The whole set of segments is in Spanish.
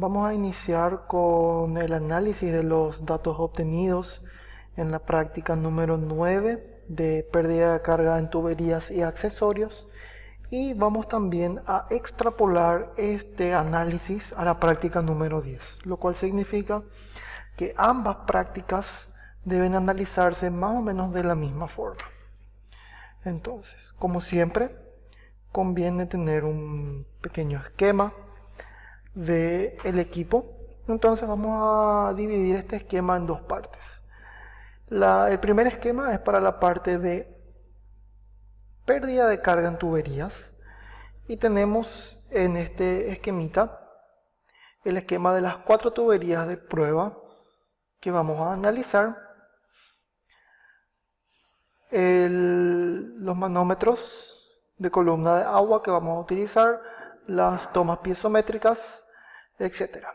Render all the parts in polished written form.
Vamos a iniciar con el análisis de los datos obtenidos en la práctica número 9 de pérdida de carga en tuberías y accesorios, y vamos también a extrapolar este análisis a la práctica número 10, lo cual significa que ambas prácticas deben analizarse más o menos de la misma forma. Entonces, como siempre, conviene tener un pequeño esquema del equipo. Entonces vamos a dividir este esquema en dos partes. El primer esquema es para la parte de pérdida de carga en tuberías, y tenemos en este esquemita el esquema de las 4 tuberías de prueba que vamos a analizar, los manómetros de columna de agua que vamos a utilizar, las tomas piezométricas, etc.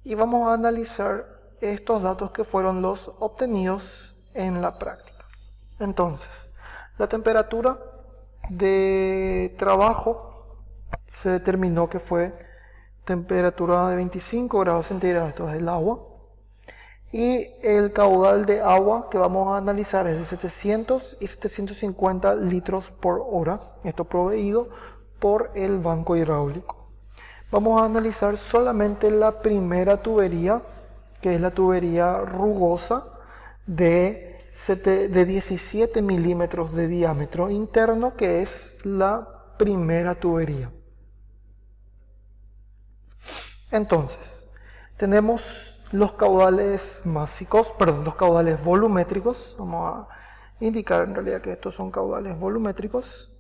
Y vamos a analizar estos datos que fueron los obtenidos en la práctica. Entonces, la temperatura de trabajo se determinó que fue temperatura de 25 grados centígrados, esto es el agua, y el caudal de agua que vamos a analizar es de 700 y 750 litros por hora, esto proveído por el banco hidráulico. Vamos a analizar solamente la primera tubería, que es la tubería rugosa de 17 milímetros de diámetro interno, que es la primera tubería. Entonces, tenemos los caudales másicos, los caudales volumétricos. Vamos a indicar en realidad que estos son caudales volumétricos.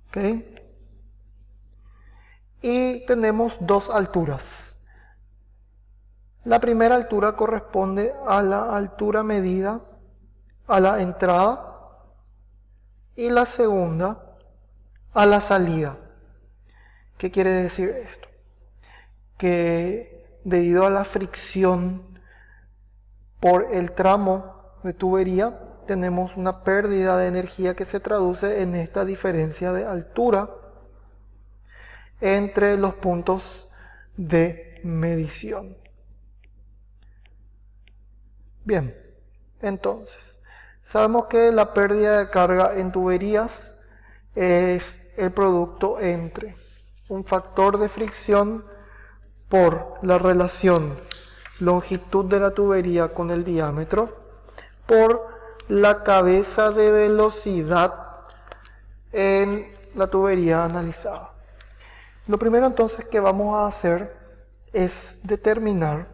¿Ok? Y tenemos dos alturas. La primera altura corresponde a la altura medida a la entrada y la segunda a la salida. ¿Qué quiere decir esto? Que debido a la fricción por el tramo de tubería, tenemos una pérdida de energía que se traduce en esta diferencia de altura entre los puntos de medición. Bien, entonces, sabemos que la pérdida de carga en tuberías es el producto entre un factor de fricción por la relación longitud de la tubería con el diámetro, por la cabeza de velocidad en la tubería analizada. Lo primero entonces que vamos a hacer es determinar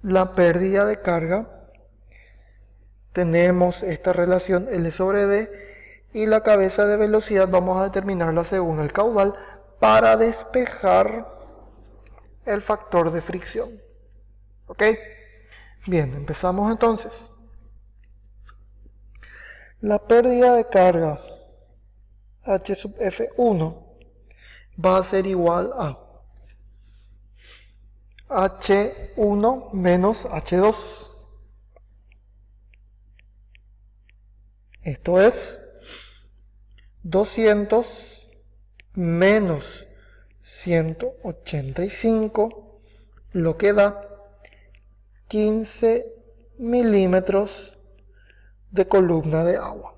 la pérdida de carga. Tenemos esta relación L sobre D, y la cabeza de velocidad vamos a determinarla según el caudal para despejar el factor de fricción. ¿Ok? Bien, empezamos entonces. La pérdida de carga H sub F1 va a ser igual a H1 menos H2. Esto es 200 menos 185, lo que da 15 milímetros de columna de agua.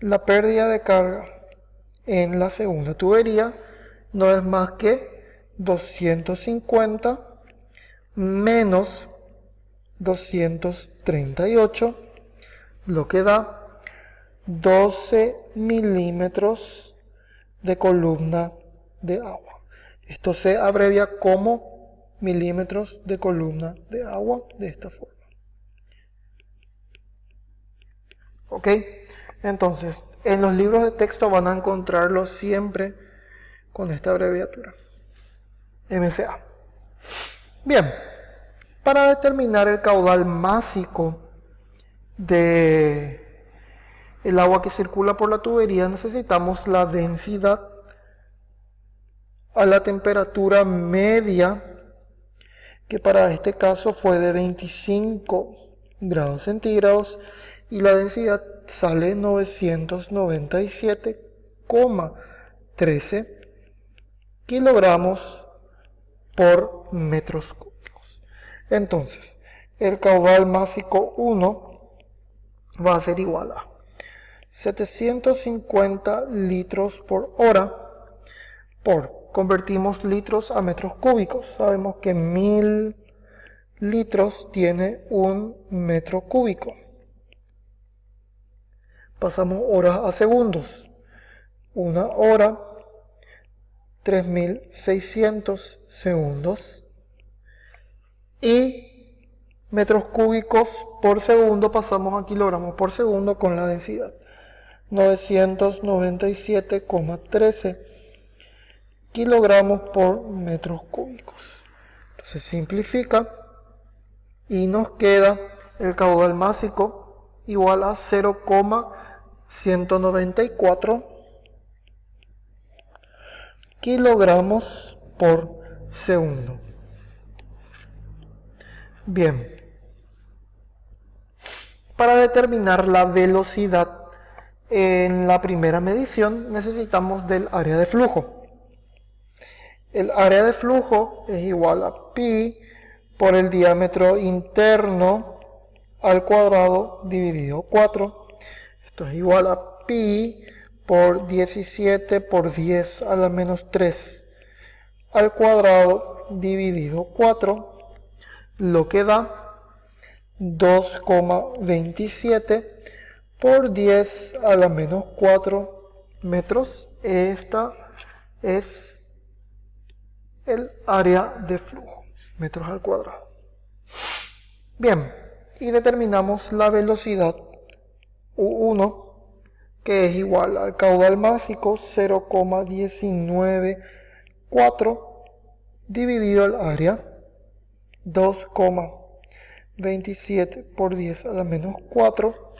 La pérdida de carga en la segunda tubería no es más que 250 menos 238, lo que da 12 milímetros de columna de agua. Esto se abrevia como milímetros de columna de agua de esta forma. ¿Ok? Entonces, en los libros de texto van a encontrarlo siempre con esta abreviatura, MCA. Bien, para determinar el caudal másico de el agua que circula por la tubería, necesitamos la densidad a la temperatura media, que para este caso fue de 25 grados centígrados, y la densidad sale 997,13 kilogramos por metros cúbicos. Entonces, el caudal másico 1 va a ser igual a 750 litros por hora convertimos litros a metros cúbicos. Sabemos que 1000 litros tiene 1 metro cúbico. Pasamos horas a segundos. 1 hora, 3600 segundos. Y metros cúbicos por segundo pasamos a kilogramos por segundo con la densidad. 997,13 kilogramos por metros cúbicos. Entonces simplifica y nos queda el caudal másico igual a 0,194 kilogramos por segundo. Bien, para determinar la velocidad en la primera medición necesitamos del área de flujo. El área de flujo es igual a pi por el diámetro interno al cuadrado dividido 4. Esto es igual a pi por 17 por 10 a la menos 3 al cuadrado dividido 4, lo que da 2,27 por 10 a la menos 4 metros. Esta es el área de flujo, metros al cuadrado. Bien, y determinamos la velocidad U1, que es igual al caudal másico 0,194 dividido al área 2,27 por 10 a la menos 4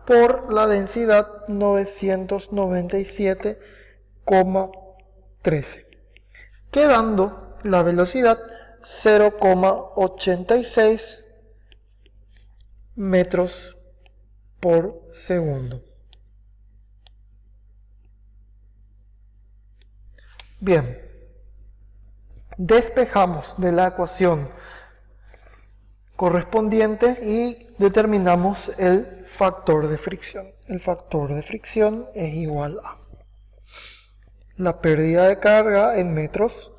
por la densidad 997,13, quedando la velocidad 0,86 metros por segundo. Bien, despejamos de la ecuación correspondiente y determinamos el factor de fricción. El factor de fricción es igual a la pérdida de carga en metros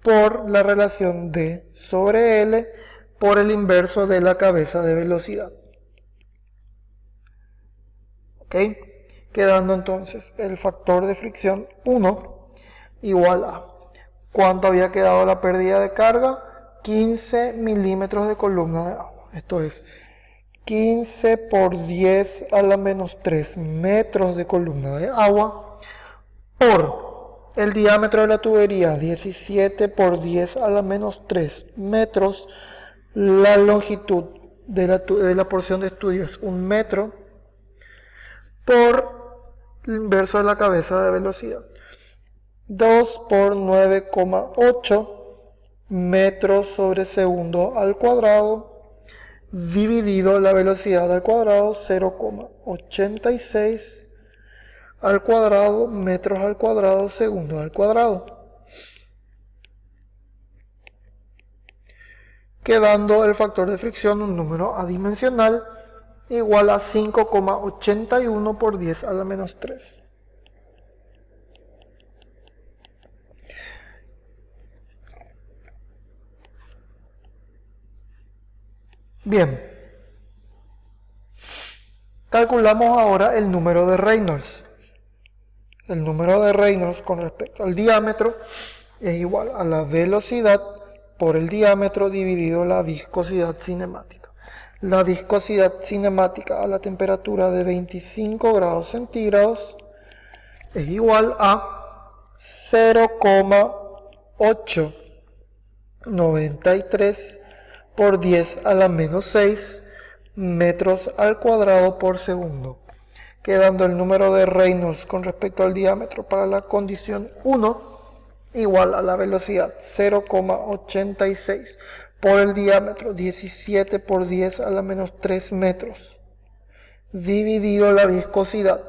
por la relación D sobre L por el inverso de la cabeza de velocidad. ¿Ok? Quedando entonces el factor de fricción 1 igual a ¿cuánto había quedado la pérdida de carga? 15 milímetros de columna de agua. Esto es 15 por 10 a la menos 3 metros de columna de agua por el diámetro de la tubería 17 por 10 a la menos 3 metros. La longitud de la porción de estudio es 1 metro por el inverso de la cabeza de velocidad. 2 por 9,8 metros sobre segundo al cuadrado dividido la velocidad al cuadrado 0,86 al cuadrado metros al cuadrado segundo al cuadrado, quedando el factor de fricción un número adimensional igual a 5,81 por 10 a la menos 3. Bien, calculamos ahora el número de Reynolds. El número de Reynolds con respecto al diámetro es igual a la velocidad por el diámetro dividido la viscosidad cinemática. La viscosidad cinemática a la temperatura de 25 grados centígrados es igual a 0,893 por 10 a la menos 6 metros al cuadrado por segundo, quedando el número de Reynolds con respecto al diámetro para la condición 1 igual a la velocidad 0,86 por el diámetro 17 por 10 a la menos 3 metros dividido la viscosidad,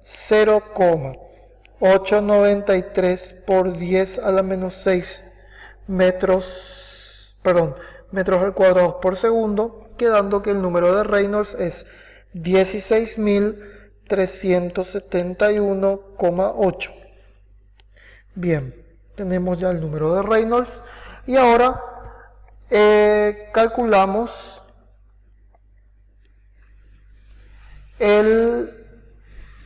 0,893 por 10 a la menos 6 metros al cuadrado por segundo, quedando que el número de Reynolds es 16.371,8. Bien, tenemos ya el número de Reynolds y ahora calculamos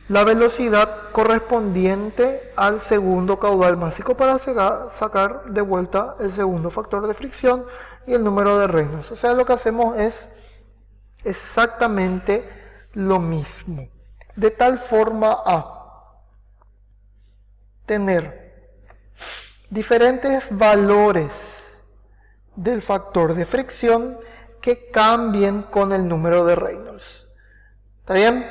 la velocidad correspondiente al segundo caudal másico para sacar de vuelta el segundo factor de fricción y el número de Reynolds. O sea, lo que hacemos es exactamente lo mismo, de tal forma a tener diferentes valores del factor de fricción que cambien con el número de Reynolds. ¿Está bien?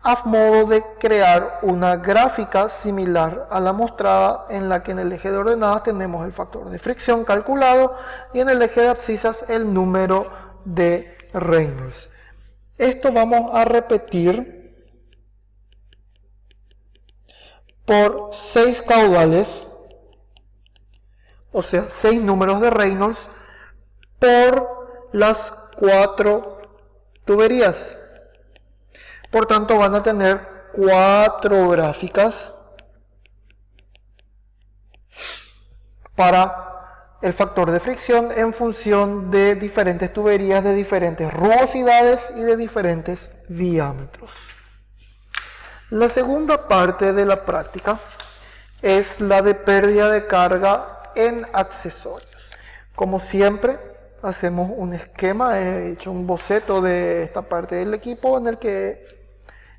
A modo de crear una gráfica similar a la mostrada, en la que en el eje de ordenadas tenemos el factor de fricción calculado y en el eje de abscisas el número de Reynolds. Esto vamos a repetir por 6 caudales, o sea, 6 números de Reynolds por las 4 tuberías. Por tanto, van a tener 4 gráficas para el factor de fricción en función de diferentes tuberías, de diferentes rugosidades y de diferentes diámetros. La segunda parte de la práctica es la de pérdida de carga en accesorios. Como siempre, hacemos un esquema, he hecho un boceto de esta parte del equipo en el que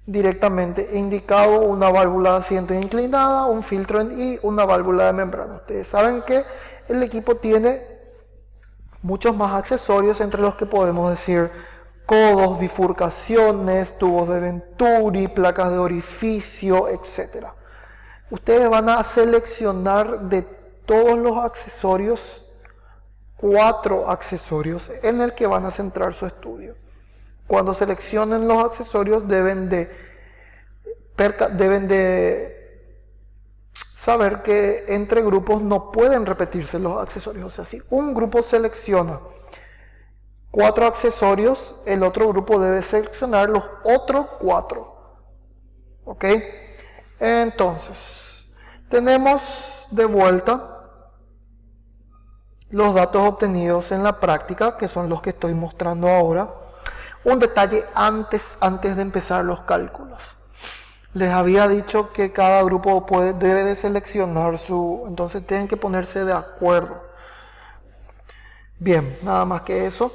directamente he indicado una válvula de asiento inclinada, un filtro y una válvula de membrana. Ustedes saben que el equipo tiene muchos más accesorios, entre los que podemos decir codos, bifurcaciones, tubos de Venturi, placas de orificio, etc. Ustedes van a seleccionar de todos los accesorios 4 accesorios en el que van a centrar su estudio. Cuando seleccionen los accesorios deben de saber que entre grupos no pueden repetirse los accesorios. O sea, si un grupo selecciona 4 accesorios, el otro grupo debe seleccionar los otros 4. ¿Ok? Entonces, tenemos de vuelta los datos obtenidos en la práctica, que son los que estoy mostrando ahora. Un detalle antes de empezar los cálculos. Les había dicho que cada grupo debe de seleccionar entonces tienen que ponerse de acuerdo. Bien, nada más que eso.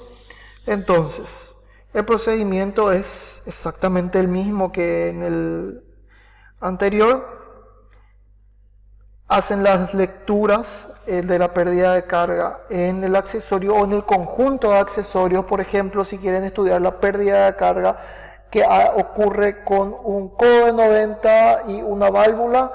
Entonces, el procedimiento es exactamente el mismo que en el anterior. Hacen las lecturas de la pérdida de carga en el accesorio o en el conjunto de accesorios. Por ejemplo, si quieren estudiar la pérdida de carga que ocurre con un codo de 90 y una válvula,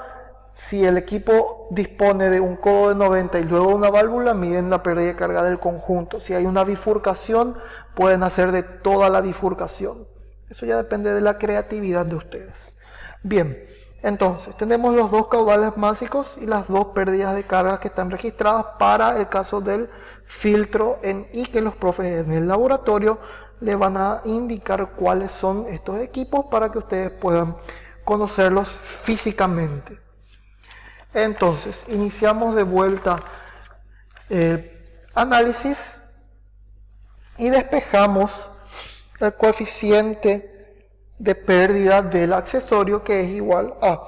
si el equipo dispone de un codo de 90 y luego una válvula, miden la pérdida de carga del conjunto. Si hay una bifurcación, pueden hacer de toda la bifurcación. Eso ya depende de la creatividad de ustedes. Bien. Entonces, tenemos los 2 caudales máxicos y las 2 pérdidas de carga que están registradas para el caso del filtro en I, que los profes en el laboratorio le van a indicar cuáles son estos equipos para que ustedes puedan conocerlos físicamente. Entonces, iniciamos de vuelta el análisis y despejamos el coeficiente de pérdida del accesorio, que es igual a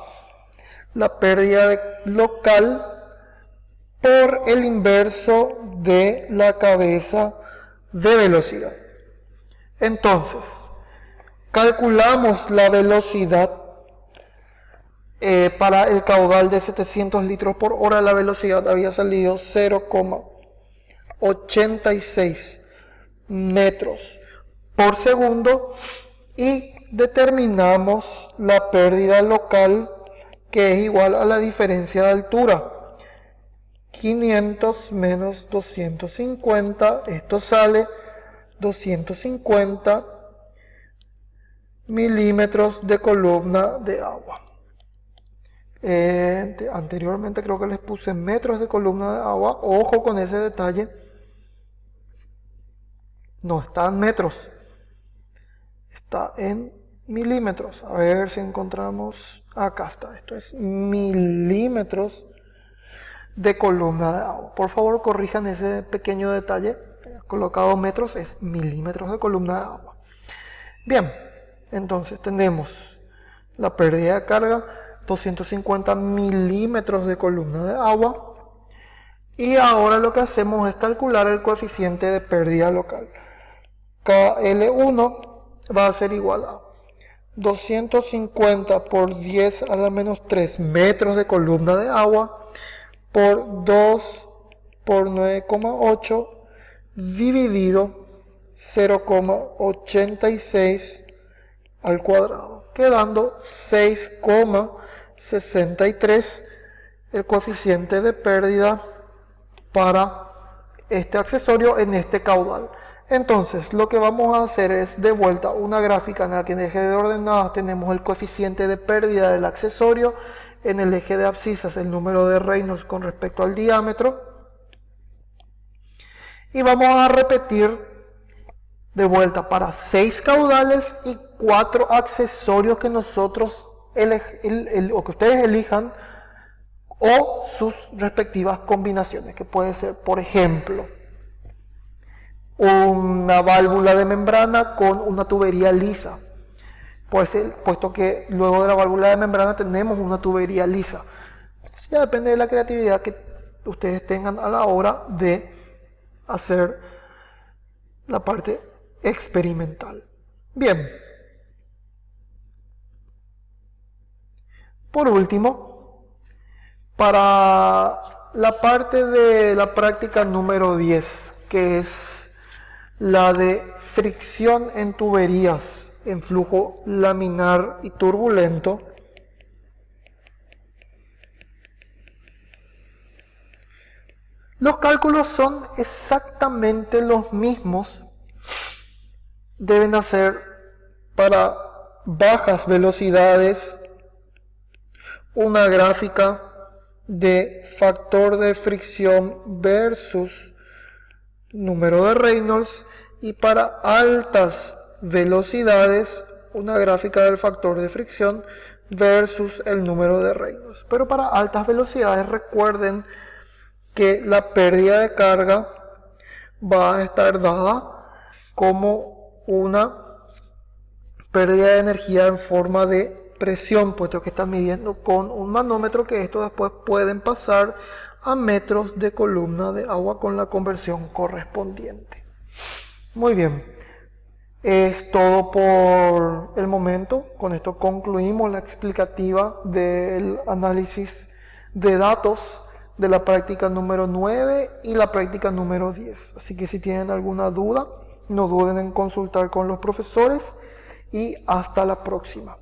la pérdida local por el inverso de la cabeza de velocidad. Entonces, calculamos la velocidad para el caudal de 700 litros por hora. La velocidad había salido 0,86 metros por segundo y determinamos la pérdida local, que es igual a la diferencia de altura. 500 menos 250, esto sale 250 milímetros de columna de agua. Anteriormente creo que les puse metros de columna de agua. Ojo con ese detalle. No está en metros, está en milímetros. A ver si encontramos. Acá está. Esto es milímetros de columna de agua. Por favor, corrijan ese pequeño detalle. Colocado metros es milímetros de columna de agua. Bien, entonces tenemos la pérdida de carga, 250 milímetros de columna de agua. Y ahora lo que hacemos es calcular el coeficiente de pérdida local. KL1 va a ser igual a 250 por 10 a la menos 3 metros de columna de agua por 2 por 9,8 dividido 0,86 al cuadrado, quedando 6,63 el coeficiente de pérdida para este accesorio en este caudal. Entonces, lo que vamos a hacer es de vuelta una gráfica en la que en el eje de ordenadas tenemos el coeficiente de pérdida del accesorio, en el eje de abscisas el número de Reynolds con respecto al diámetro, y vamos a repetir de vuelta para 6 caudales y 4 accesorios que nosotros o que ustedes elijan, o sus respectivas combinaciones, que puede ser, por ejemplo, una válvula de membrana con una tubería lisa, puesto que luego de la válvula de membrana tenemos una tubería lisa. Ya depende de la creatividad que ustedes tengan a la hora de hacer la parte experimental. Bien. Por último, para la parte de la práctica número 10, que es la de fricción en tuberías en flujo laminar y turbulento, los cálculos son exactamente los mismos. Deben hacer para bajas velocidades una gráfica de factor de fricción versus número de Reynolds, y para altas velocidades una gráfica del factor de fricción versus el número de Reynolds. Pero para altas velocidades recuerden que la pérdida de carga va a estar dada como una pérdida de energía en forma de presión, puesto que están midiendo con un manómetro, que esto después pueden pasar a metros de columna de agua con la conversión correspondiente. Muy bien, es todo por el momento. Con esto concluimos la explicativa del análisis de datos de la práctica número 9 y la práctica número 10. Así que si tienen alguna duda, no duden en consultar con los profesores, y hasta la próxima.